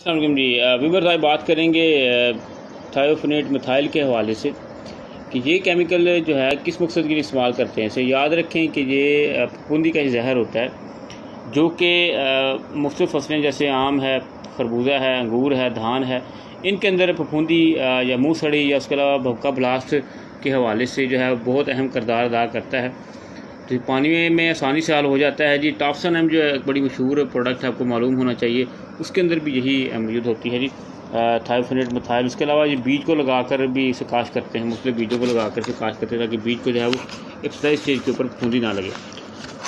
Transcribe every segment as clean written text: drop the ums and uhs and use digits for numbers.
अस्सलाम वालेकुम जी। वीवर साहब बात करेंगे थायोफेनेट मिथाइल के हवाले से कि ये केमिकल जो है किस मकसद के लिए इस्तेमाल करते हैं। इसे याद रखें कि ये फफूंदी का जहर होता है जो कि मुख्तलिफ़ फसलें जैसे आम है, खरबूजा है, अंगूर है, धान है, इनके अंदर फफूंदी या मुँह सड़ी या उसके अलावा भक्का ब्लास्ट के हवाले से जो है बहुत अहम किरदार अदा करता है। तो पानी में आसानी से हल हो जाता है जी। टॉप्सन एम जो है एक बड़ी मशहूर प्रोडक्ट है, आपको मालूम होना चाहिए, उसके अंदर भी यही मौजूद होती है जी, थायोफेनेट मिथाइल। उसके अलावा ये बीज को लगाकर भी इसे काश करते हैं, मुख्तलिफ बीजों को लगाकर इसे काश करते हैं ताकि बीज को जो है वो इब्तदाई स्टेज के ऊपर फफूंदी ना लगे।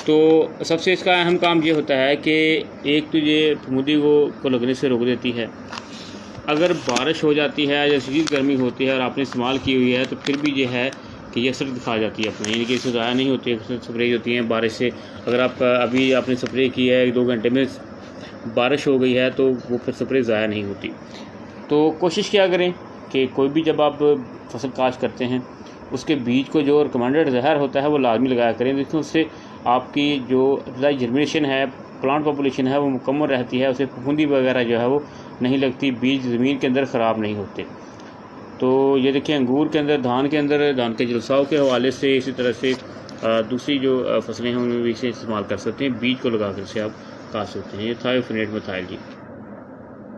तो सबसे इसका अहम काम ये होता है कि एक तो ये फफूंदी को लगने से रोक देती है। अगर बारिश हो जाती है या शदीद गर्मी होती है और आपने इस्तेमाल की हुई है तो फिर भी ये है कि ये असर दिखा जाती है अपना, यानी कि इससे ज़ाया नहीं होती है। स्प्रे होती हैं बारिश से, अगर आप अभी आपने स्प्रे की है 1-2 घंटे में बारिश हो गई है तो वो फिर स्प्रे ज़ाया नहीं होती। तो कोशिश क्या करें कि कोई भी जब आप फसल काश करते हैं उसके बीज को जो रिकमेंडेड जहर होता है वो लाजमी लगाया करें, जिसमें उससे आपकी जो इब्तदाई जर्मिनेशन है, प्लांट पॉपुलेशन है, वो मुकम्मल रहती है, उसे फफूंदी वगैरह जो है वो नहीं लगती, बीज ज़मीन के अंदर ख़राब नहीं होते। तो ये देखिए अंगूर के अंदर, धान के अंदर, धान के जलसाव के हवाले से, इसी तरह से दूसरी जो फसलें हैं उनमें भी इसे इस्तेमाल कर सकते हैं, बीज को लगा कर से आप काट सकते हैं। ये थायोफेनेट मिथाइल जी।